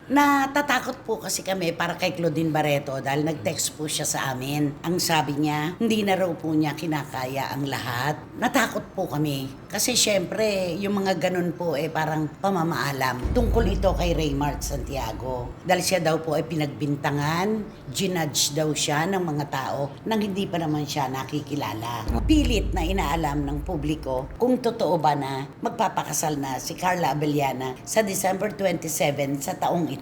Natatakot po kasi kami para kay Claudine Barreto dahil nag-text po siya sa amin. Ang sabi niya, hindi na raw po niya kinakaya ang lahat. Natakot po kami. Kasi syempre, yung mga ganun po parang pamamaalam. Tungkol ito kay Raymart Santiago. Dahil siya daw po ay pinagbintangan, ginudge daw siya ng mga tao nang hindi pa naman siya nakikilala. Pilit na inaalam ng publiko kung totoo ba na magpapakasal na si Carla Abellana sa December 27 sa taong ito.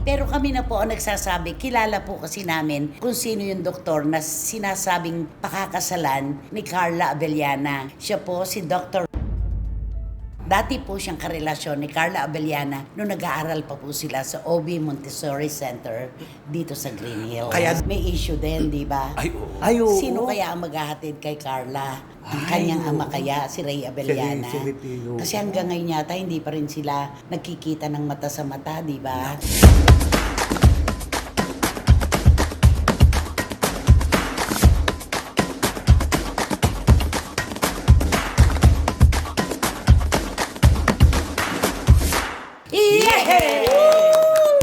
Pero kami na po ang nagsasabi, kilala po kasi namin kung sino yung doktor na sinasabing pakakasalan ni Carla Abellana. Siya po si Dr. Dati po siyang karelasyon ni Carla Abellana nung nag-aaral pa po sila sa OB Montessori Center dito sa Green Hills. Kaya may issue din, di ba? Ay, oo. Sino kaya ang maghahatid kay Carla? Ang kanyang ama kaya, si Ray Abellana. Si Ray. Kasi hanggang ngayon yata, hindi pa rin sila nagkikita ng mata sa mata, di ba?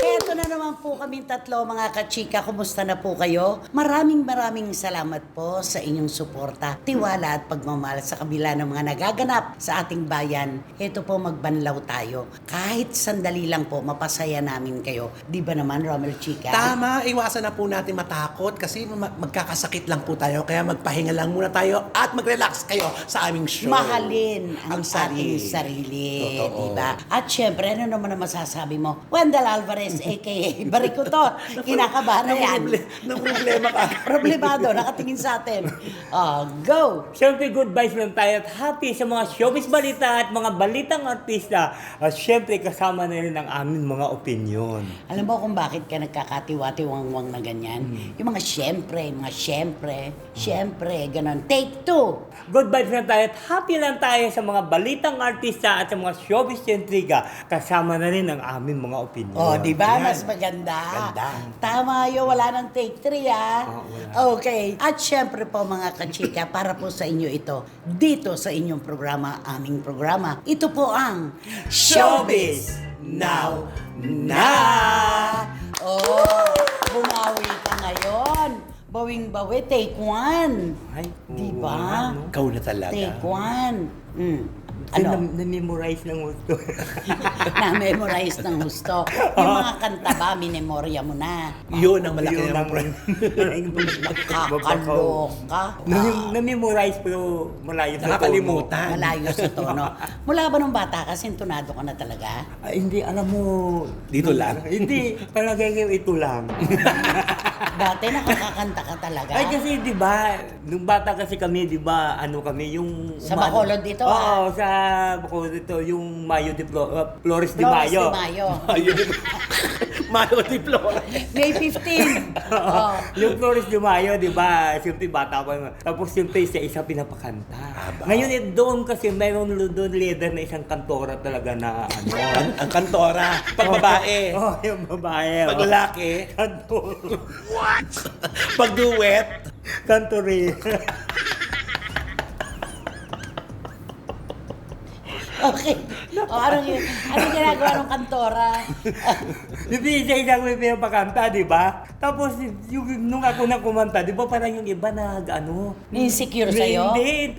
Eto na naman po kaming tatlo mga kachika. Kumusta na po kayo? Maraming salamat po sa inyong suporta, tiwala at pagmamahal sa kabila ng mga nagaganap sa ating bayan. Eto po, magbanlaw tayo. Kahit sandali lang po, mapasaya namin kayo. Di ba naman, Romel Chika? Tama, iwasan na po natin matakot kasi magkakasakit lang po tayo. Kaya magpahinga lang muna tayo at mag-relax kayo sa aming show. Mahalin ang ating sarili. Diba? At syempre, ano naman ang masasabi mo? Wendell Alvarez, a.k.a. Barikuto. Kinakabahan na yan. Problema ka. Problemado, nakatingin sa atin. Go! Siyempre, good vibes lang tayo at happy sa mga showbiz balita at mga balitang artista. At siyempre, kasama na rin ang aming mga opinion. Alam mo kung bakit ka nagkakatiwati-wang-wang na ganyan? Yung mga syempre, ganon. Take two! Good vibes lang tayo at happy lang tayo sa mga balitang artista at sa mga showbiz intriga. Kasama na rin ang aming mga opinion. Oh, di ba? Yan. Mas maganda. Ganda. Tama yun, wala nang take 3 ah. Wala. Okay. At syempre po mga kachika, para po sa inyo ito, dito sa inyong programa, aming programa. Ito po ang Showbiz Now Na! Oh, bumawi ka ngayon. Bawing-bawi, take 1. Ay, Di oo ba? nga, no? Ikaw na talaga. Take 1. Ano? Ano? Na-memorize ng gusto. Na-memorize ng gusto. Yung mga kanta ba, minemorya mo na. Yun ang malaki Yun ng ang- Kakaloka. Na-memorize pero malayo sa Nakakalimutan. Malayo sa tono. Mula ba nung bata ka, sintonado ka na talaga? Ay, hindi, alam mo... Dito lang? Hindi, palagay ko ito lang. Dati nakakakanta ka talaga. Ay, kasi di ba, nung bata kasi kami, di ba, ano kami, yung... Sa Bacolod dito, Oo, sa Bacolod dito, yung Mayo de Flores de Flores Mayo. de Mayo. Ayun. Mayo de Flores. May 15. Oh. Yung Flores de Mayo, di ba, siyempre bata pa yun. Tapos siyempre isa pinapakanta. Aba. Ngayon, doon kasi mayroon doon leader na isang kantora talaga na ano. Ang kantora. Pag babae. Oh, yung babae. Pag lalaki. Kantor. Pag duet. Kantore. Okay. Anong ginagawa ng kantora? Hindi siya isang may pinapakanta, di ba? Tapos, nung ako na kumanta, di ba parang yung iba ano? Insecure sa'yo? Hindi,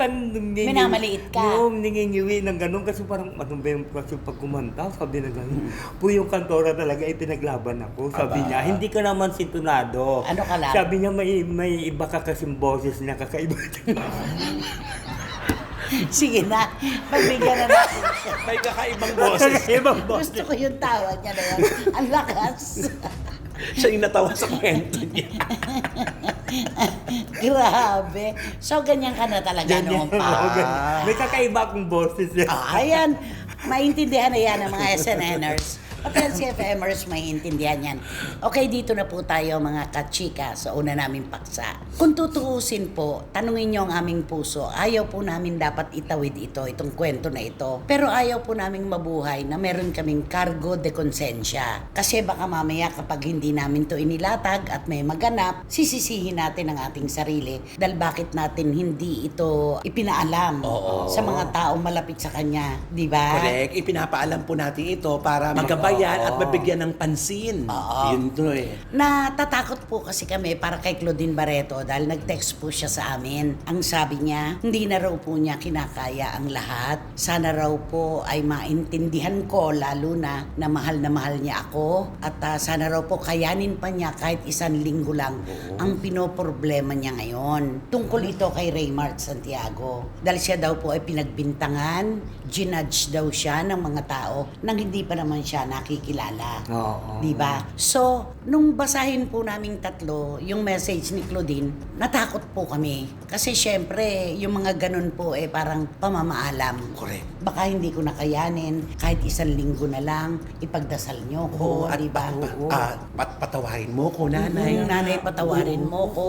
Minamaliit ka? Oo, nangingiwi ng gano'n kasi parang, ano ba yung kasi pag kumanta, sabi na gano'n. Po yung kantora talaga, ipinaglaban ako. Sabi niya, hindi ka naman sintonado. Ano ka lang? Sabi niya, may iba ka kasing boses na kakaiba. Sige na. Pagbigyan na natin siya. May kakaibang boses. Kakaibang boses. Gusto ko yung tawa niya na yan. Ang lakas. Siya yung natawa sa kwento niya. Grabe. So, ganyan ka na talaga noon pa. Oo, ganun. May kakaiba akong boses. Ayan. Maintindihan na yan ng mga SNNers. At yan si FMers, maintindihan yan. Okay, dito na po tayo mga kachika sa una naming paksa. Kung tutuusin po, tanungin nyo ang aming puso, ayaw po namin dapat itawid ito, itong kwento na ito. Pero ayaw po naming mabuhay na meron kaming cargo de konsensya. Kasi baka mamaya kapag hindi namin to inilatag at may maganap, sisisihin natin ang ating sarili dahil bakit natin hindi ito ipinaalam sa mga taong malapit sa kanya, di ba? Correct. Ipinapaalam po natin ito para magabay gabayan Oo. at mabigyan ng pansin. Oo. Yun to eh. Natatakot po kasi kami para kay Claudine Barreto dahil nag-text po siya sa amin. Ang sabi niya, hindi na raw po niya kinakaya ang lahat. Sana raw po ay maintindihan ko lalo na mahal niya ako at sana raw po kayanin pa niya kahit isang linggo lang ang pinoproblema niya ngayon. Tungkol ito kay Raymart Santiago. Dahil siya daw po ay pinagbintangan, ginudge daw siya ng mga tao nang hindi pa naman siya nakikilala. Oo. Di ba? So, nung basahin po naming tatlo, yung message ni Claudine, natakot po kami. Kasi syempre, yung mga ganun po parang pamamaalam. Correct. Baka hindi ko nakayanin, kahit isang linggo na lang, ipagdasal nyo ko, At di ba? patawarin mo ko, nanay. Nanay, patawarin Oo. mo ko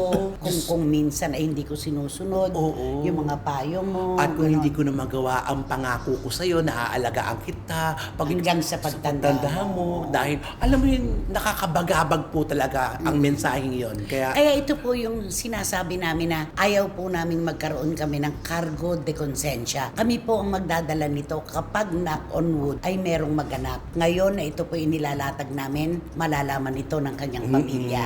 kung minsan ay hindi ko sinusunod Oo. yung mga payo mo. At kung ganon. hindi ko na magawa ang pangako ko sa'yo, naaalagaan kita. Hanggang sa pagtanda mo. Dahil, alam mo yun, nakakabagabag po talaga ang mensaheng yun. Kaya, Kaya ito po yung sinasabi namin na ayaw po namin magkaroon kami ng cargo de consensya. Kami po ang magdadala nito kapag knock on wood ay merong maganap. Ngayon na ito po inilalatag namin, malalaman ito ng kanyang pamilya.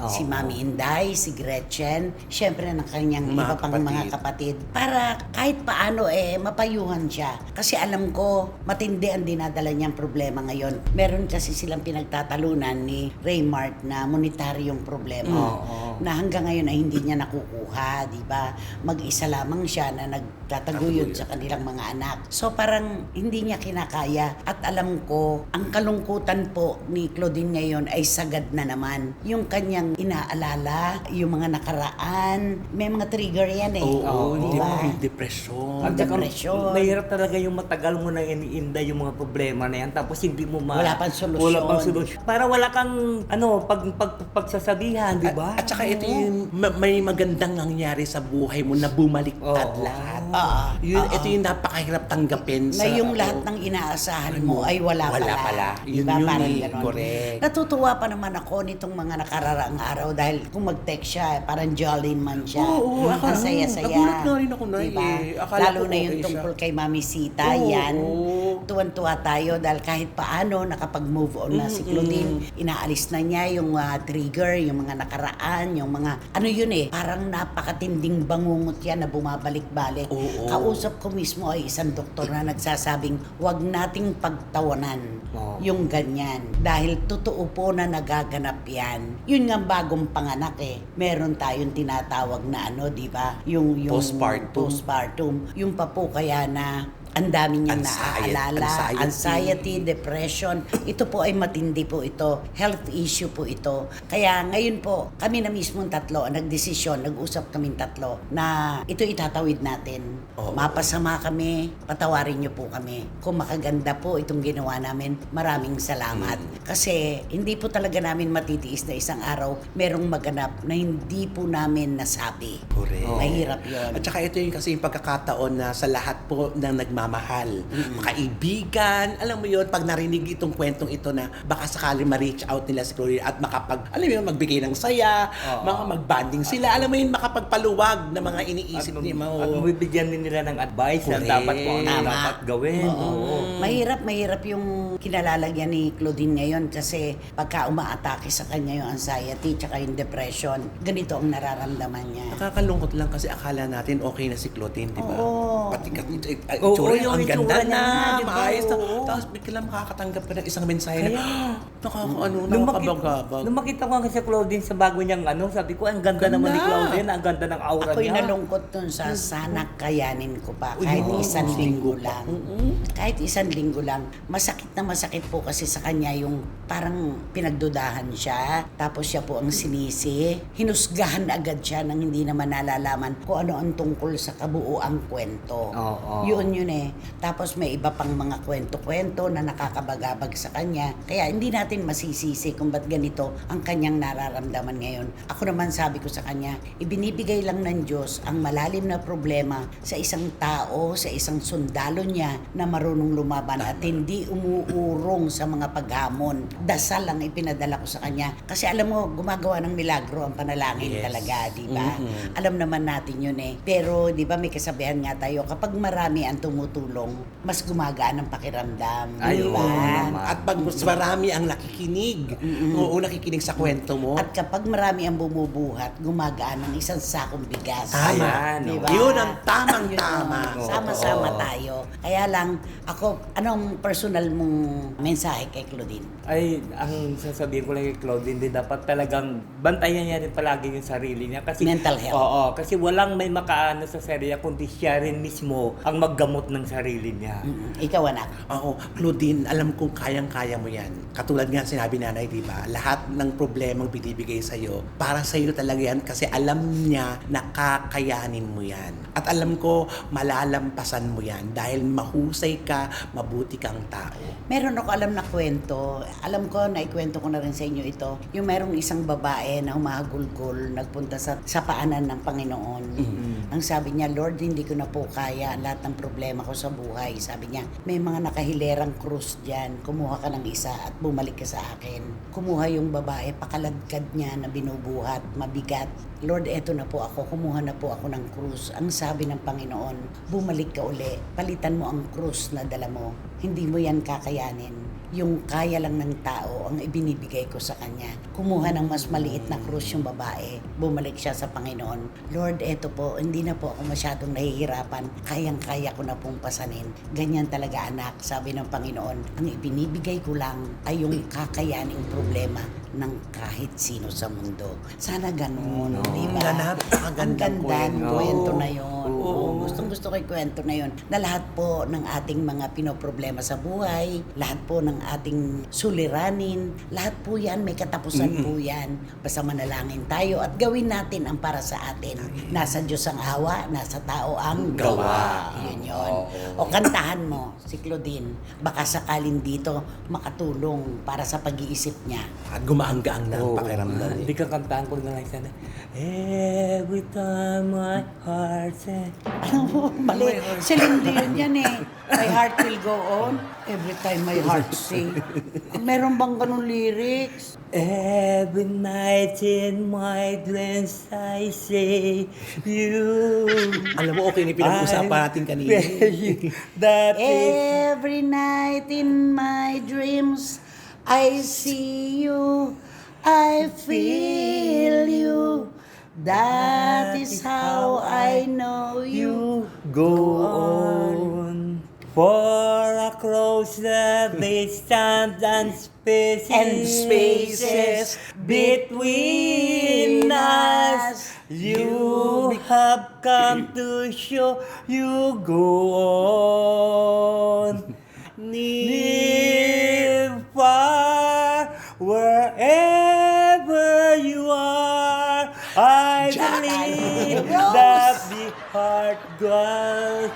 Oo. Si Mami Inday, si Gretchen, syempre ng kanyang Mga iba pang mga kapatid. Para kahit paano mapayuhan siya. Kasi alam ko, matindi ang dinadala niyang problema ngayon. Meron kasi silang pinagtatalunan ni Raymart na monetaryong problema. Oo. Na hanggang ngayon ay hindi niya nakukuha, di ba? Mag-isa lamang siya na nagtataguyod sa kanilang mga anak. So parang hindi niya kinakaya at alam ko, ang kalungkutan po ni Claudine ngayon ay sagad na naman. Yung kanyang inaalala, yung mga nakaraan, may mga trigger yan oo, di hindi ba? mo depression. At saka, Depression. mahirap talaga yung matagal mo na iniinda yung mga problema na yan tapos hindi mo Wala pang solusyon. Wala pang solusyon. Para wala kang pagsasabihan, di ba? At saka ito yung may magandang nangyari sa buhay mo na bumaliktad Oo. lahat. Oo. Ito yung napakahirap tanggapin Na yung lahat ng inaasahan mo ay wala pala. Yun Diba? yun Parang eh. ganon. Correct. Natutuwa pa naman ako nitong mga nakararaang araw dahil kung mag-text siya, parang jolly man siya. Oo, Ang saya-saya. nagulat nga rin ako na Diba? Akala Lalo ko na yung okay siya. tungkol kay Mami Sita, Oo. yan. Tuwan-tuwa tayo dahil kahit paano nakapag-move on na si Claudine. Inaalis na niya yung trigger, yung mga nakaraan, yung mga ano yun parang napakatinding bangungot yan na bumabalik-balik. Oo. Kausap ko mismo ay isang doktor na nagsasabing wag nating pagtawanan Oo. yung ganyan dahil totoo po na nagaganap yan. Yun nga bagong panganak meron tayong tinatawag na di ba? Yung postpartum. Yung pa po kaya na ang dami niyang naaalala, anxiety, depression. Ito po ay matindi po ito. Health issue po ito. Kaya ngayon po, kami na mismong tatlo, nagdesisyon, nag-usap kaming tatlo na ito itatawid natin. Oo. Mapasama kami, patawarin niyo po kami. Kung makaganda po itong ginawa namin, maraming salamat. Kasi hindi po talaga namin matitiis na isang araw merong maganap na hindi po namin nasabi. Correct. Mahirap yun. At saka ito yung kasi yung pagkakataon na sa lahat po ng nagmamahal, kaibigan, alam mo yun, pag narinig itong kwentong ito na baka sakali ma-reach out nila si Claudine at alam mo yun, magbigay ng saya, mag-bonding sila, alam mo yun, makapagpaluwag na mga iniisip ni mo. At mabibigyan din nila ng advice na Correct. dapat kung ano Tama. dapat gawin. Oo. Mahirap yung kinalalagyan ni Claudine ngayon kasi pagka umaatake sa kanya yung anxiety tsaka yung depression, ganito ang nararamdaman niya. Nakakalungkot lang kasi akala natin okay na si Claudine, di ba? Oo. Pati Oo, itsura niya, yung ang ganda itsura niya na, nga, di ba? maayos na. Oo. Tapos biglang makakatanggap ka ng isang mensahe na, Nung nakakabagabag. makita ko nga si Claudine sa bago niyang sabi ko, ang ganda naman ni Claudine, ang ganda ng aura Ako'y niya. nalungkot dun sa sana kayanin ko pa Uy, kahit oo. isang linggo Linggo pa. lang. Kahit isang linggo lang. Masakit na masakit po kasi sa kanya yung parang pinagdudahan siya. Tapos siya po ang sinisi. Hinusgahan agad siya nang hindi naman nalalaman kung ano ang tungkol sa kabuuang kwento. Oo. Yun Tapos may iba pang mga kwento-kwento na nakakabagabag sa kanya. Kaya hindi natin masisisi kung ba't ganito ang kanyang nararamdaman ngayon. Ako naman sabi ko sa kanya, ibinibigay lang ng Diyos ang malalim na problema sa isang tao, sa isang sundalo niya na marunong lumaban at hindi umuurong sa mga paghamon. Dasal lang ipinadala ko sa kanya. Kasi alam mo, gumagawa ng milagro ang panalangin Yes. talaga, di ba? Alam naman natin yun Pero di ba may kasabihan nga tayo, kapag marami ang tumutulong tumutulong, mas gumagaan ang pakiramdam. Ay, di oo ba? naman. At pag mas marami ang nakikinig, nakikinig sa kwento mo, At kapag marami ang bumubuhat, gumagaan ng isang sakong bigas. Tama. Di ba? Yun ang Yun tamang-tama. ang Sama-sama Oo. tayo. Kaya lang, ako, anong personal mong mensahe kay Claudine? Ay, ang sasabihin ko lang kay Claudine din, dapat talagang bantayan niya rin palagi yung sarili niya. Kasi, Mental health. Oo, kasi walang may makaano sa sarili niya, kundi siya rin mismo ang maggamot ng sarili niya. Ikaw, anak. Oo, Claudine, alam kong kayang-kaya mo yan. Katulad nga sinabi nanay, di ba? Lahat ng problemang binibigay sa'yo, para sa'yo talaga yan kasi alam niya na kakayanin mo yan. At alam ko, malalampasan mo yan dahil mahusay ka, mabuti kang tao. Meron ako alam na kwento. Alam ko, naikwento ko na rin sa inyo ito. Yung merong isang babae na humahagulgol, nagpunta sa paanan ng Panginoon. Ang sabi niya, Lord, hindi ko na po kaya lahat ng problema ko sa buhay. Sabi niya, may mga nakahilerang krus dyan. Kumuha ka ng isa at bumalik ka sa akin. Kumuha yung babae, pakaladkad niya na binubuhat, mabigat. Lord, eto na po ako. Kumuha na po ako ng krus. Ang sabi ng Panginoon, bumalik ka uli. Palitan mo ang krus na dala mo. Hindi mo yan kakayanin. Yung kaya lang ng tao ang ibinibigay ko sa kanya. Kumuha ng mas maliit na krus yung babae. Bumalik siya sa Panginoon. Lord, eto po, hindi na po ako masyadong nahihirapan. Kayang-kaya ko na pong pasanin. Ganyan talaga, anak, sabi ng Panginoon. Ang ibinibigay ko lang ay yung kakayaning problema ng kahit sino sa mundo. Sana ganun, di ba? Ganap, Ang magandang ganda ng kwento. kwento na yun. Oo. Gustong-gusto ko yung kwento na yun. Na lahat po ng ating mga pinoproblema sa buhay, lahat po ng ating suliranin, lahat po yan, may katapusan po yan. Basta manalangin tayo at gawin natin ang para sa atin. Nasa Diyos ang awa, nasa tao ang gawa. Yun yun. O kantahan mo si Claudine, baka sakalin dito makatulong para sa pag-iisip niya. At gumaanggaang na ang Oo. pakiramdam. Hindi ka kantahan ko na lang sana. Every time my heart says, Alam mo, mali. Celine Dion yan eh. My heart will go on every time my heart sing. Meron bang ganun lyrics? every night in my dreams I say you. Alam mo, okay na yung pinag-uusapan natin kanina. That is Every night in my dreams, I see you, I feel you. That is how I know you. go on. For across the distance and spaces between us, you have come to show you go on. Near, far, wherever you are, I believe that the heart goes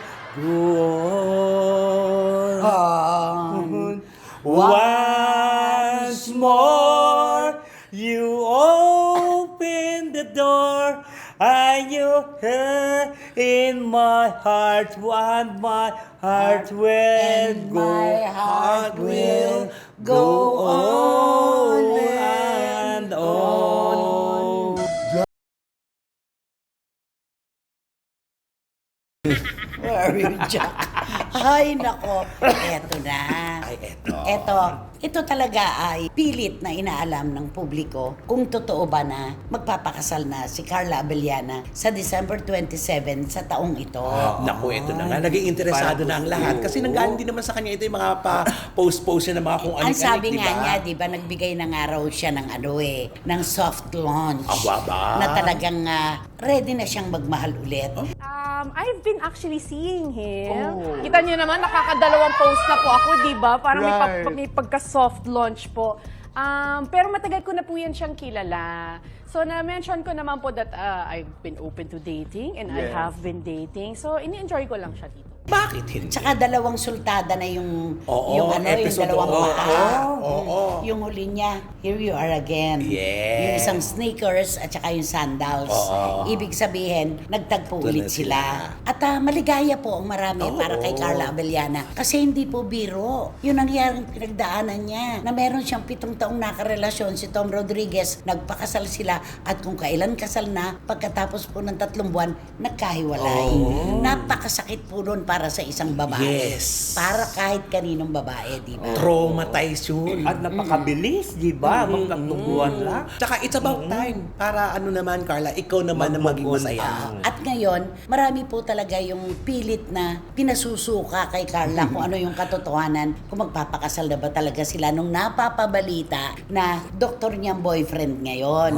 on. Once more, you open the door, and you hear in my heart what my heart will And go. my heart will go on and on. Where are you, Jack? Ay, nako. Eto na. Ay, eto. Ito talaga ay pilit na inaalam ng publiko kung totoo ba na magpapakasal na si Carla Abellana sa December 27 sa taong ito. Naku, ito na nga. Naging interesado na ang lahat. Kasi nanggaling din naman sa kanya ito yung mga pa-post-post niya ng mga kung Ang anik-anik, sabi di nga ba? niya, di ba, nagbigay na nga raw siya ng ng soft launch. Aba. Na talagang ready na siyang magmahal ulit. I've been actually seeing him. Kita niyo naman, nakakadalawang post na po ako, di ba? Parang may pagka-soft launch po. Pero matagal ko na po yan siyang kilala. So, na-mention ko naman po that I've been open to dating and I have been dating. So, ini-enjoy ko lang siya dito. Bakit hindi? Tsaka dalawang sultada na yung yung episode. dalawang paa. Oo. Yung huli niya, here you are again. Yes. Yung isang sneakers at saka yung sandals. Oo. Ibig sabihin, nagtagpo Ito na ulit sila. At maligaya po ang marami para kay Carla Abellana. Kasi hindi po biro. Yun ang nangyari pinagdaanan niya. Na meron siyang 7 taong nakarelasyon si Tom Rodriguez. Nagpakasal sila at kung kailan kasal na, pagkatapos po ng 3 buwan, nagkahiwalay. Napakasakit po doon para sa isang babae. Yes. Para kahit kaninong babae, di ba? Traumatize yun. At napakabilis, di ba? Magkatungguan lang. Tsaka it's about time para ano naman, Carla, ikaw naman na maging Mag-move on. masaya. At ngayon, marami po talaga yung pilit na pinasusuka kay Carla kung ano yung katotohanan, kung magpapakasal na ba talaga sila nung napapabalita na doktor niyang boyfriend ngayon.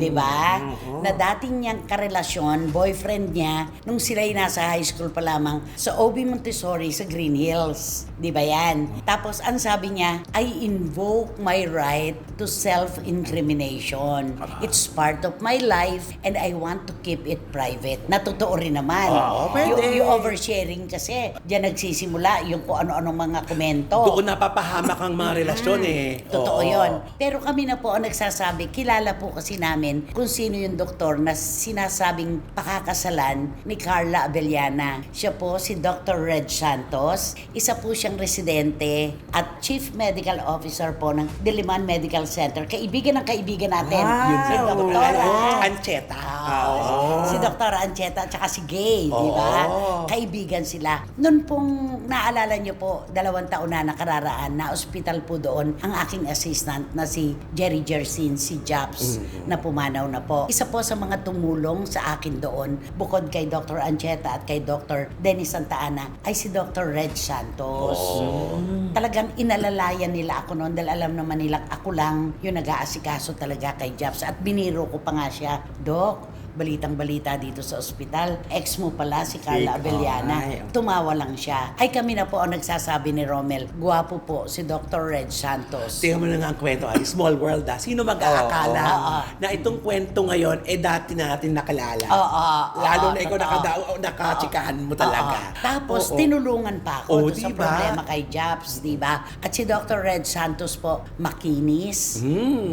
Di ba? Na dating niyang karelasyon, boyfriend niya, nung sila'y nasa high school pa lamang sa OB Montessori sa Green Hills. Di ba yan? Tapos ang sabi niya, I invoke my right to self-incrimination. It's part of my life and I want to keep it private. Natotoo rin naman. pwede. Yung oversharing kasi, diyan nagsisimula yung kung ano-ano mga komento. Doon napapahamak ang mga relasyon eh. Totoo Oo. yon. Pero kami na po ang nagsasabi, kilala po kasi namin kung sino yung doktor na sinasabing pakakasalan ni Carla Abellana. Siya po si Dr. Red Santos. Isa po siyang residente at Chief Medical Officer po ng Diliman Medical Center. Kaibigan ng kaibigan natin. Si Dr. Ancheta. Si Dr. Ancheta at saka si Gay, di ba? Kaibigan sila. Noon pong naalala niyo po, 2 taon na nakararaan, na ospital po doon ang aking assistant na si Jerry Jersin, si Japs, na pumanaw na po. Isa po sa mga tumulong sa akin doon, bukod kay Dr. Ancheta at kay Dr. Dennis Santa Ana, ay si Dr. Red Santos. Talagang inalalayan nila ako noon dahil alam naman nila ako lang yung nag-aasikaso talaga kay Japs. At biniro ko pa nga siya, Doc, balitang-balita dito sa ospital. Ex mo pala si Carla Abellana. Tumawa lang siya. Ay kami na po ang nagsasabi ni Romel, guwapo po si Dr. Red Santos. Tingnan mo na nga ang kwento, ay small world ah. Sino mag-aakala na itong kwento ngayon, dati natin nakalala. Lalo na ikaw nakachikahan mo talaga. Tapos tinulungan pa ako doon sa diba? problema kay Japs, di ba? At si Dr. Red Santos po, makinis,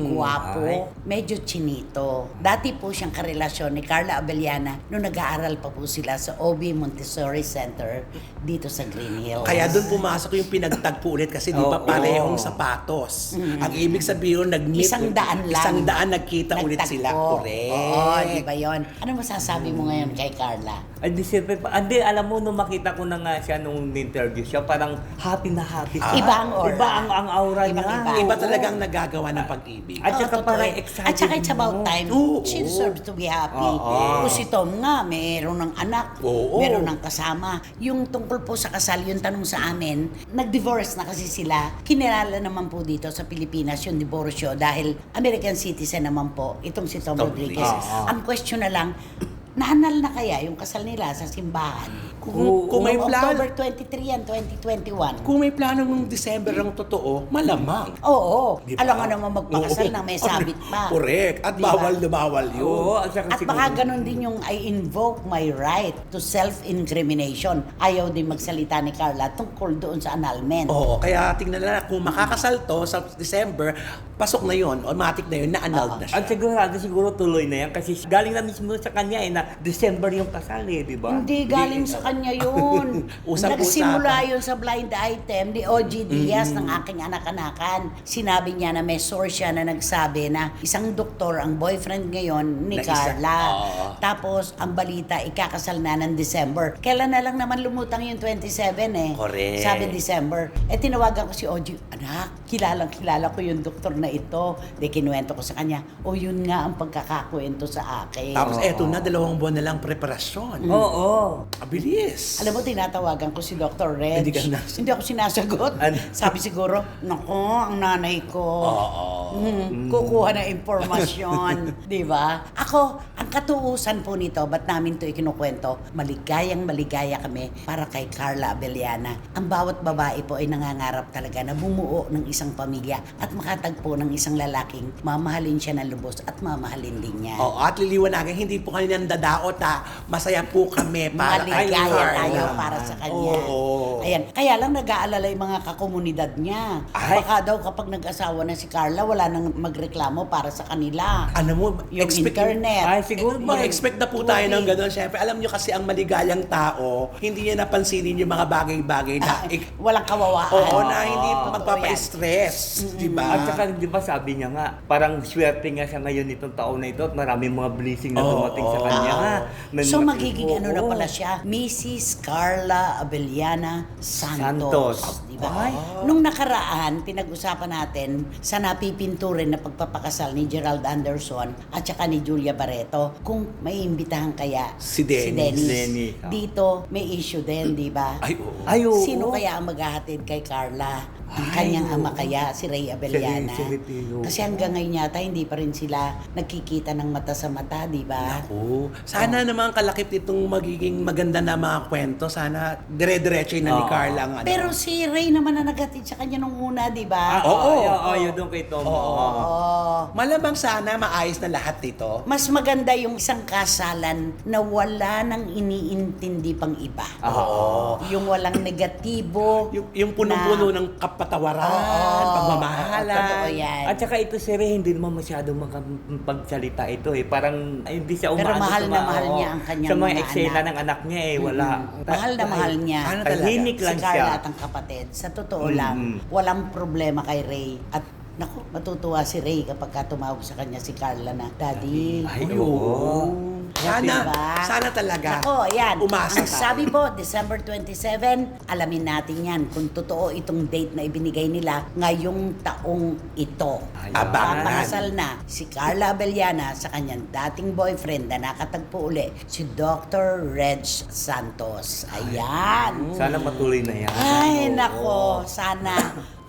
guwapo, medyo chinito. Dati po siyang karelasyon ni Carla Abellana nung nag-aaral pa po sila sa OB Montessori Center dito sa Green Hills. Kaya doon pumasok yung pinagtagpo ulit kasi di ba parehong sapatos. Ang ibig sabihin, nag-meet. 100 lang. 100 nagkita ulit sila. Nagtagpo. Correct. Oo, di ba yun? Ano masasabi mo ngayon kay Carla? Ay, di siyempre pa. Hindi, alam mo, nung makita ko na nga siya nung interview siya, parang happy na happy siya. Iba ang aura. Iba ang aura niya. Ibang-iba. Iba talagang nagagawa ng pag-ibig. At saka Oo, parang totoo. excited At saka it's about mo. time. Oo. She deserves to be happy. Oo. Kung si Tom nga, mayroon ng anak, Oo. mayroon ng kasama. Yung tungkol po sa kasal, yung tanong sa amin, nag-divorce na kasi sila. Kinilala naman po dito sa Pilipinas yung divorcio dahil American citizen naman po, itong si Tom Rodriguez. Ang question na lang, naanal na kaya yung kasal nila sa simbahan? Kung may Noong plano, October 23 yan, 2021. kung may plano ng December ang totoo, malamang. Oo. Di ba? Alam nga naman magpakasal Oo. na may sabit pa. Correct. At Di ba? bawal na bawal yun. Oo, at saka At siguro- baka ganun din yung I invoke my right to self-incrimination. Ayaw din magsalita ni Carla tungkol doon sa annulment. Oo, kaya tingnan na kung makakasal to sa December, pasok na yun, automatic na yun, na-annulled na siya. At siguro tuloy na yan kasi galing na mismo sa kanya na December yung kasal di ba? Hindi galing sa kanya yun. Usap-usapan. Nagsimula yun sa blind item ni OG Diaz ng aking anak-anakan. Sinabi niya na may source siya na nagsabi na isang doktor ang boyfriend ngayon ni Na isa. Carla. Oo. Tapos ang balita, ikakasal na ng December. Kailan na lang naman lumutang yung 27 eh. Correct. Sabi December. Tinawagan ko si OG, anak, kilala ko yung doktor na ito. Kinuwento ko sa kanya, yun nga ang pagkakakwento sa akin. Tapos eto na, 2 buwan na lang preparasyon. Oo. Abilis. Alam mo, tinatawagan ko si Dr. Reg. Hindi ka Hindi ako sinasagot. Sabi siguro, nako, ang nanay ko. Kukuha ng impormasyon. Di ba? Ako, ang katuusan po nito, ba't namin ito ikinukwento, maligaya kami para kay Carla Abellana. Ang bawat babae po ay nangangarap talaga na bumuo ng isang pamilya at makatagpo ng isang lalaking mamahalin siya ng lubos at mamahalin din niya. Oo, at liliwanagan, hindi po kami nandadaot ha. Masaya po kami para kay Maligaya Carla. tayo para sa kanya. Oo. Ayan. Kaya lang nag-aalala yung mga kakomunidad niya. Ay. Baka daw kapag nag-asawa na si Carla, wala nang magreklamo para sa kanila. Ano mo, Yung internet. Ay, siguro siguro ba? Mag-expect na po tayo ng gano'n. Siyempre, alam nyo kasi ang maligayang tao, hindi niya napansinin yung mga bagay-bagay na Walang kawawaan. oo, na hindi Totoo magpapa-stress. Di ba? At saka, di ba sabi niya nga, parang swerte nga siya ngayon itong taon na ito at maraming mga blessing na dumating sa kanya. nga. So magiging ano na pala siya, Mrs. Carla Abellana Santos. Diba? Ay. Nung nakaraan, pinag-usapan natin sa napipinturin na pagpapakasal ni Gerald Anderson at saka ni Julia Barreto kung may imbitahan kaya Si Dennis. Dennis. Dito, may issue din, di ba? Ay, oo. Ay, oo. Sino kaya ang maghahatid kay Carla? Ang kanyang ama kaya, si Ray Abellana. Si Ray. Kasi hanggang ngayon yata, hindi pa rin sila nagkikita ng mata sa mata, di ba? Oo. Sana naman kalakip itong magiging maganda na mga kwento. Sana dire-diretso na ni Carla ang ano. Pero si Ray naman na naghatid sa kanya nung una, di ba? Oo. Yun doon kay Tom. Oo. Malamang sana maayos na lahat dito. Mas maganda yung isang kasalan na wala nang iniintindi pang iba. Oo. Yung walang negatibo. Yung punong-puno ng kapatawaran, pagmamahalan. Totoo yan. At saka ito si Ray, hindi naman masyadong makapagsalita ito eh. Parang hindi siya Pero umaano mahal sa na mga- mahal niya ang kanyang sa mga mga eksena anak. ng anak niya eh. Wala. Mahal na mahal niya. Ano talaga? Tahimik lang Si Carla siya. at ang kapatid. Sa totoo lang, walang problema kay Ray. At naku, matutuwa si Ray kapag tumawag sa kanya si Carla na, Daddy. Ay, Ay, oo. oo. Sana, Diba? sana talaga. Nako, ayan. Umasa Ang tayo. sabi po, December 27, alamin natin yan kung totoo itong date na ibinigay nila ngayong taong ito. Ayan. Abangan. Papakasal na si Carla Abellana sa kanyang dating boyfriend na nakatagpo uli, si Dr. Reg Santos. Ayan. Sana patuloy na yan. Ay, Oo. nako. Sana.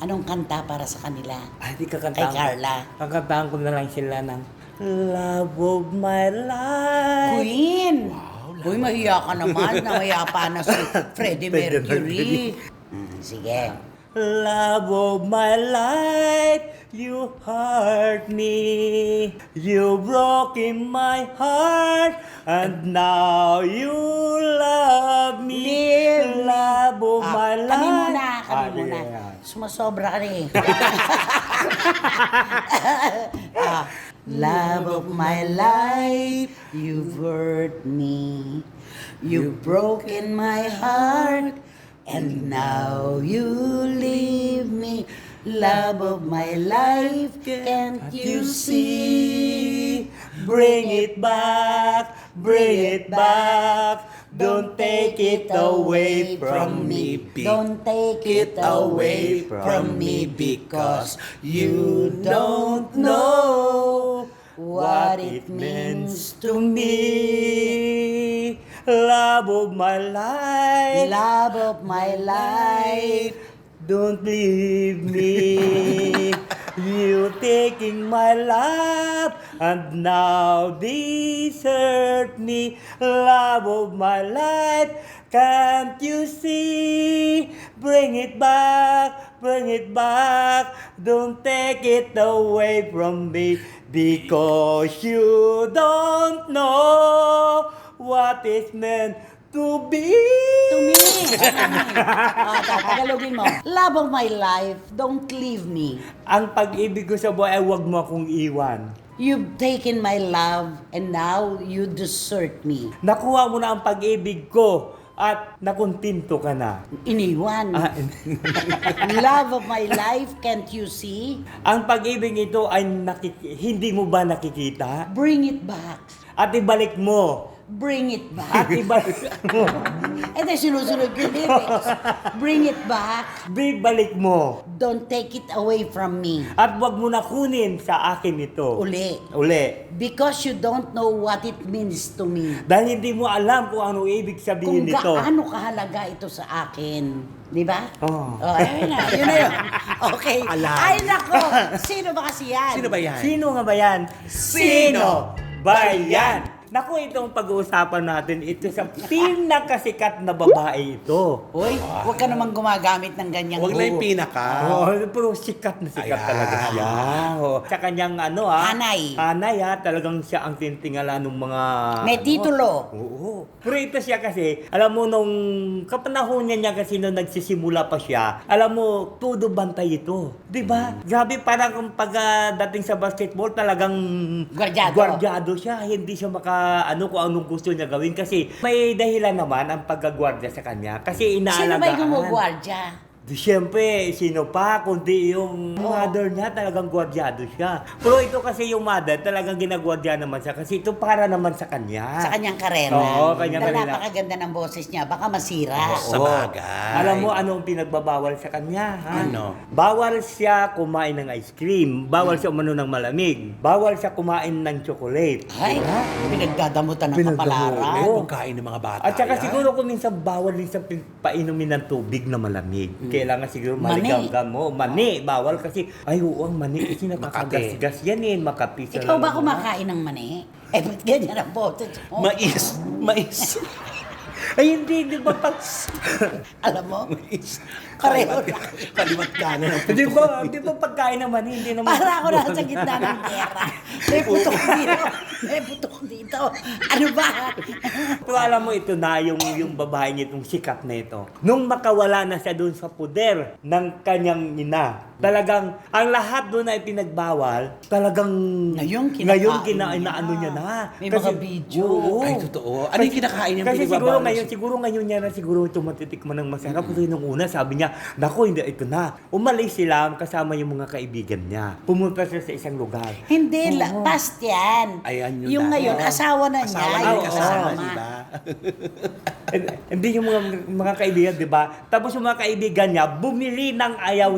Anong kanta para sa kanila? Ay, di Kay kakantahan. Carla. Kakantahan ko na lang sila ng Love of my life. Queen! Uy, mahiya ka naman. Namaya pa na si Freddie Mercury. Sige. Love of my life, you hurt me. You broke in my heart, and now you love me. Leave me. Love of my life. Kami muna, kami Ah, muna. yeah. Sumasobra ka rin. Love of my life, you've hurt me. You've broken my heart, and now you leave me. Love of my life, can't you see? Bring it back, bring it back. Don't take it away from me. Don't take it away from me because you don't know what it means to me. Love of my life, Love of my life. don't leave me. You taking my love and now desert me. Love of my life, can't you see? Bring it back, bring it back. Don't take it away from me because you don't know what is meant to be. To me. Tagalogin mo. Love of my life, don't leave me. Ang pag-ibig ko sa buhay ay huwag mo akong iwan. You've taken my love and now you desert me. Nakuha mo na ang pag-ibig ko at nakontinto ka na. Iniwan. Love of my life, can't you see? Ang pag-ibig ito ay hindi mo ba nakikita? Bring it back. At ibalik mo. Bring it At back. ibalik mo. Eh, di sinusunod yung lyrics. Bring it back. Bibalik mo. Don't take it away from me. At wag mo na kunin sa akin ito. Uli. Uli. Because you don't know what it means to me. Dahil hindi mo alam kung ano ibig sabihin Kung nito. gaano kahalaga ito sa akin. Di ba? Oh. Ayun na. Yun na yun. Okay. Alam. Ay, nako. Sino ba kasi yan? Sino ba yan? Sino nga ba yan? Sino ba yan? Naku, itong pag-uusapan natin, ito sa pinakasikat na babae ito. Uy, huwag ka naman gumagamit ng ganyang... Huwag na yung pinaka. Oh, pero sikat na sikat Ayan. talaga siya. Oh, sa kanyang Hanay. Hanay talagang siya ang tintingala ng mga... May titulo. Oo. Pero ito siya kasi, alam mo nung kapanahon niya kasi nung nagsisimula pa siya, alam mo, todo bantay ito. Di ba? Grabe, parang pag dating sa basketball, talagang Gwardyado. gwardyado siya. Hindi siya kung anong gusto niya gawin kasi may dahilan naman ang paggagwardya sa kanya kasi Sino inaalagaan. ba yung gumugwardya? Siyempre, sino pa, kundi yung mother niya, talagang gwardyado siya. Pero ito kasi yung mother, talagang ginagwardya naman siya kasi ito para naman sa kanya. Sa kanyang karera. Oo, kanyang Na karera. napakaganda ng boses niya. Baka masira. Sa bagay. Alam mo ano ang pinagbabawal sa kanya? Ha? Ano? Bawal siya kumain ng ice cream. Bawal siya umano ng malamig. Bawal siya kumain ng chocolate. Ay, pinagdadamutan ng Pinagdamutan. kapalaran. Ay, pagkain ng mga bata At saka yan. siguro kung minsan bawal din sa painumin ng tubig na malamig. Kailangan siguro maligamgam mo. Mani, bawal kasi, ay oo, ang mani kasi nakakagasgas yan eh, makapisa Ikaw ba kumakain ng mani? Eh, ba't ganyan ang boses mo? Mais. Ay hindi, di ba pag... Alam mo? Mais. Pareho na. Kalimat ka na. di ba pagkain ng mani, hindi naman... Para ako nasa gitna ng gera. May putok dito. May putok dito. Ano ba? Pero alam mo, ito na yung babae niya, itong sikat na ito. Nung makawala na siya doon sa puder ng kanyang ina, talagang ang lahat doon ay pinagbawal, talagang Ngayon, kinakain niya. inaano niya na. May mga video. Oo. Ay, totoo. Ano yung kinakain niya? Kasi Pinagbabawal siguro ngayon niya na siguro ito matitikman ng masarap. Kasi nung una sabi niya, naku, hindi, ito na. Umalis sila kasama yung mga kaibigan niya. Pumunta siya sa isang lugar. Hindi, past yan. Ayan yun Yung dati. ngayon, asawa na niya. Asawa na yung yung kasama, kasama. di ba? Hindi yung mga kaibigan, di ba? Tapos yung mga kaibigan niya, bumili ng ayaw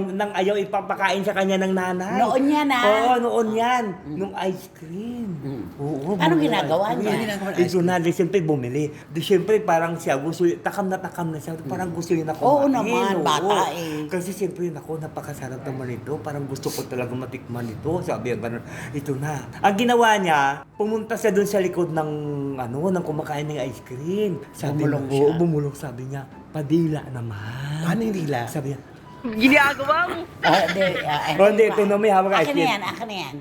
ipapakain sa kanya ng nanay. Noon yan, ah. Oo, noon yan. Nung ice cream. Oo. Anong bumili ng ginagawa ice cream. niya? Ginagawa ng ice Ito na, di siyempre bumili. Di siyempre parang siya, takam na siya. Parang gusto niya na Oo kumain. naman, bata eh. Kasi siyempre, nako, napakasarap naman ito. Parang gusto ko talaga matikman ito. Sabi niya, ganun, ito na. Ang ginawa niya, pumunta siya doon sa likod ng kumakain ng ice cream. Sabi Bumulong niya, siya. oo, bumulong. Sabi niya, padila naman. Paano yung dila? Sabi niya, Hindi, hindi, ito na may hawak ice Akin na cream. yan, akin na yan.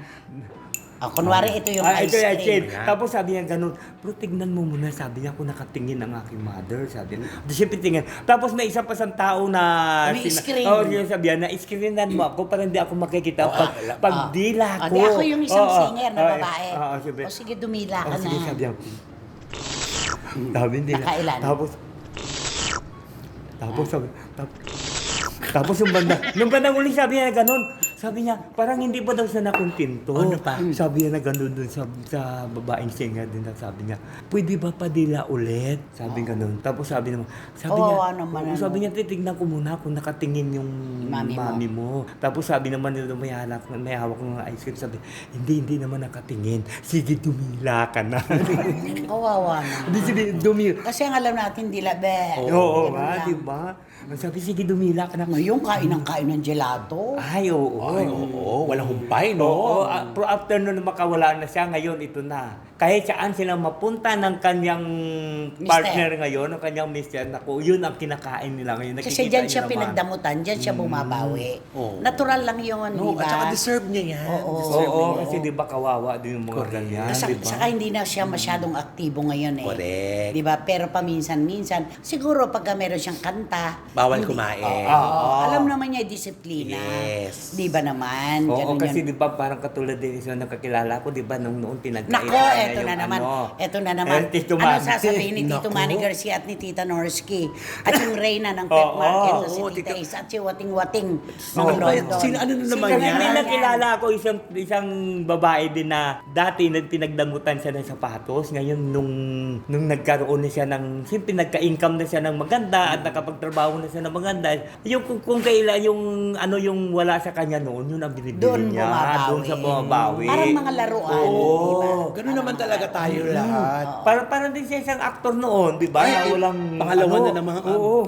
Kunwari, ito yung Ito ice yung ice cream. cream. Tapos sabi niya ganun, pero tignan mo muna, sabi niya, kung nakatingin ang aking mother, sabi niya. Di siya tingin. Tapos may isa pa sa tao na... May screen. Oo, yung sabi niya, na-screenan mo ako para hindi ako makikita pag dila ko. Di ako yung isang Oo, singer na oo, babae. oo, siyempre. O sige, dumila ka Oh, sige, na. sabi niya. Sabi nila. Nakailan? Tapos sabi, tapos yung bandang uli sabi niya na ganun. Sabi niya, parang hindi pa daw siya nakontento. Ano pa? Sabi niya na ganun dun sa babaeng singer din. Sabi niya, pwede ba padila ulit? Sabi ganun. Tapos sabi naman, sabi niya, titignan ko muna kung nakatingin yung mami mo. Tapos sabi naman nila, may hawak ng ice cream. Sabi, hindi naman nakatingin. Sige, dumila ka na. Kawawa na. Hindi, sige, dumila. Kasi ang alam natin, dila, be. Oo Ganun nga, lang. di ba? Sabi, sige, dumila ka na. Ngayon, kain ng gelato. Ay, oo. Ay, oo. Walang humpay, no? Oo, pero after nun makawala na siya, ngayon ito na. Kahit saan sila mapunta ng kanyang partner ngayon, ng kanyang mister, naku, yun ang kinakain nila ngayon. Kasi Nakikita dyan niyo siya naman. pinagdamutan, dyan siya bumabawi. Oo. Natural lang yun, No, di ba? at saka deserve niya yan. Oo. Deserve Oo, niya. kasi di ba kawawa din yung mga ganyan, di ba? Saka hindi na siya masyadong aktibo ngayon eh. Correct. Di ba? Pero paminsan-minsan, siguro pagka meron siyang kanta, Bawal hindi- kumain. Oo. Alam naman niya disiplina. Yes. Di ba naman? Oo, Ganun kasi yan. di ba parang katulad din isa nakakilala ko, di ba, nung noon pinagkaitan Nako, eto na naman. Eto na naman. Tito Ano Manny. sasabihin ni Tito Nako. Manny Garcia at ni Tita Norsky? At yung Reyna ng Pet Oo, Market na oo, si Tita Tito. Is at si Wating-Wating ng Ano ba yan? London. Sino- ano na naman Kasi yan? may nakilala ko isang babae din na dati pinagdamutan siya ng sapatos. Ngayon nung nagkaroon na siya ng, siyempre nagka-income na siya ng maganda at nakapagtrabaho na siya ng maganda. Yung kung kailan yung wala sa kanya noon, yun ang binibili Doon niya. bumabawi. Doon sa bumabawi. Parang mga laruan, Oo. di ba? Ganun naman talaga tayo lahat. Parang din siya isang aktor noon, di ba? Ay, Na walang pangalawa na ng mga- Oo.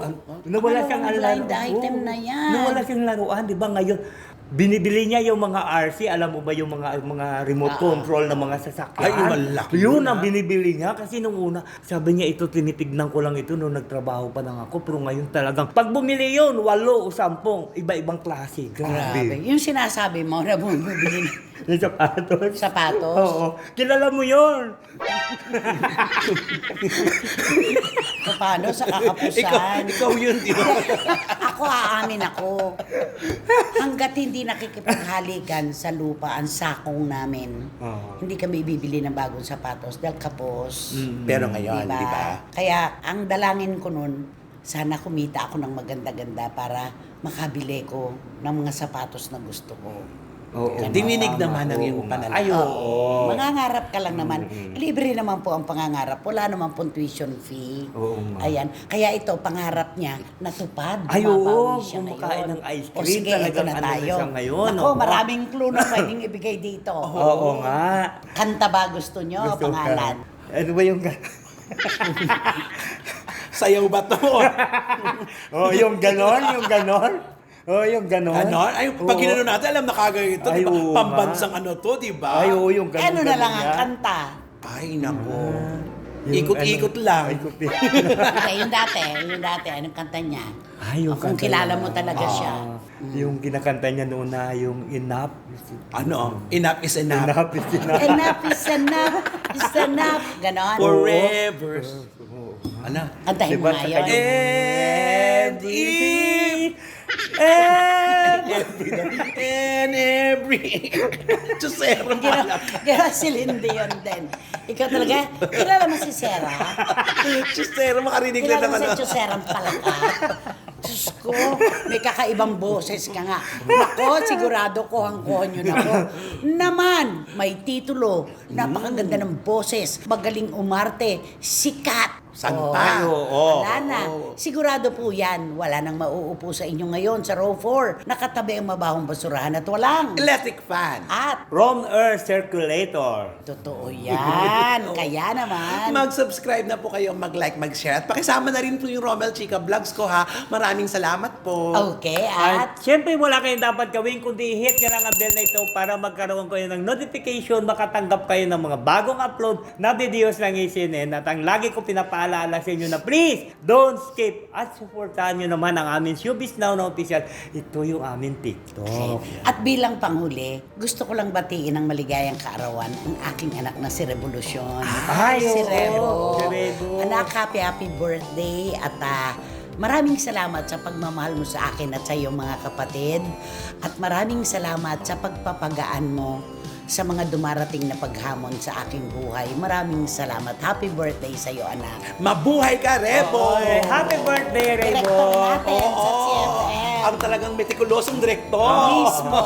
Nawala Pangalawang siyang blind item na yan. Nawala siyang laruan, di ba? Ngayon, binibili niya yung mga RC, alam mo ba yung mga remote control ng mga sasakyan? Ay, yung malaki Yun yun, ang binibili niya kasi nung una, sabi niya ito tinitignan ko lang ito nung nagtrabaho pa lang ako, pero ngayon talagang pag bumili yun, 8 o 10, iba-ibang klase. Grabe. Yung sinasabi mo na bumibili Yung sapatos. Sapatos? Oo. Kilala mo yun. Paano sa kakapusan? Ikaw yun, di ba? Ako, aamin ako. Hanggat hindi nakikipaghalikan sa lupa ang sakong namin, hindi kami bibili ng bagong sapatos dahil kapos. Pero ngayon, Diba? di ba? Kaya ang dalangin ko nun, sana kumita ako ng maganda-ganda para makabili ko ng mga sapatos na gusto ko. Oo. Dininig naman ang iyong panalangin. Ay, oo. Mangangarap ka lang naman. Libre naman po ang pangangarap. Wala naman pong tuition fee. Oo nga. Ayan. Kaya ito, pangarap niya, natupad. Ay, Bumabawi oo. siya Kumakain ngayon. ng ice O cream. sige, ito Talagang na ano na tayo. siya ngayon, Ako, oo. maraming clue na pwedeng ibigay dito. Oo nga. Kanta ba gusto nyo? Gusto ka. Pangalan? Ano ba yung Sayaw ba to? Oh, yung ganon, yung ganon. Oh, yung ganon. Ano? Ay, pag Oo. ginano natin, alam na kagay ito, Ay, di ba? oo nga. Pambansang ano to, di ba? Ay, oo, yung ganon. Ano na lang ganon ang niya. kanta? Ay, nako. Yung Ikot-ikot ano, lang. Ikot-ikot. Okay, yung dati, anong kanta niya? Ay, yung Kung kanta kilala niya. mo talaga siya. Yung kinakanta niya noon na yung Enough. Ano? Enough is enough. Enough is enough. Enough is enough, is enough. Ganon. Forever. Ano? Antahin mo Diba nga sa yun. kanya? And if And and every Chusera pala. Kaya si Lindy yun din. Ikaw talaga, kilala mo si Sarah? Chusera, makarinig na Kilala mo naman. si Chusera Palaka? Diyos ko, may kakaibang boses ka nga. Nako, sigurado ko ang yun ako. Naman, may titulo, napakaganda ng boses, magaling umarte, sikat. Saan Oh, pa? Oo. Wala na. Sigurado po yan. Wala nang mauupo sa inyo ngayon sa row 4. Nakatabi ang mabahong basurahan at walang. Electric fan. At, From Earth Circulator. totoo yan. Kaya naman. Mag-subscribe na po kayo, mag-like, mag-share. At pakisama na rin po yung Romel Chica Vlogs ko ha. Maraming salamat po. Okay, At at syempre wala kayong dapat gawin kundi hit nyo lang ang bell na ito para magkaroon kayo ng notification, makatanggap kayo ng mga bagong upload na videos ng ACNN. At ang lagi ko pinapaalala sa inyo na please, don't skip at supportahan nyo naman ang aming Showbiz Now na official. Ito yung aming TikTok. At bilang panghuli, gusto ko lang batiin ng maligayang kaarawan ang aking anak na si Revolution. Ay, si oo, Rebo. si Rebo. Anak, happy birthday. At maraming salamat sa pagmamahal mo sa akin at sa iyong mga kapatid. At maraming salamat sa pagpapagaan mo sa mga dumarating na paghamon sa aking buhay. Maraming salamat. Happy birthday sa iyo, anak. Mabuhay ka, Rebo! Oy, happy birthday, Rebo! Direktor natin sa Oo. CFM. Ang talagang metikulosong direktor. Mismo.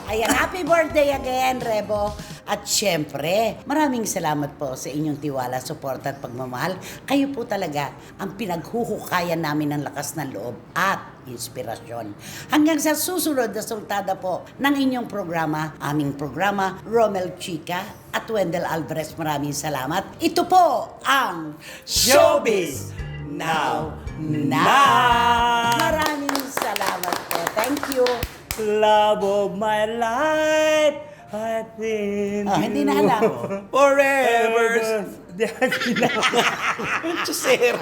Ayan, happy birthday again, Rebo. At syempre, maraming salamat po sa inyong tiwala, suporta at pagmamahal. Kayo po talaga ang pinaghuhukayan namin ng lakas ng loob at inspirasyon. Hanggang sa susunod na sultada po ng inyong programa, aming programa, Romel Chica at Wendell Alvarez. Maraming salamat. Ito po ang Showbiz Now. Maraming salamat po. Thank you. Love of my life, I think Hindi na alam. Forever. Forever. Chusera.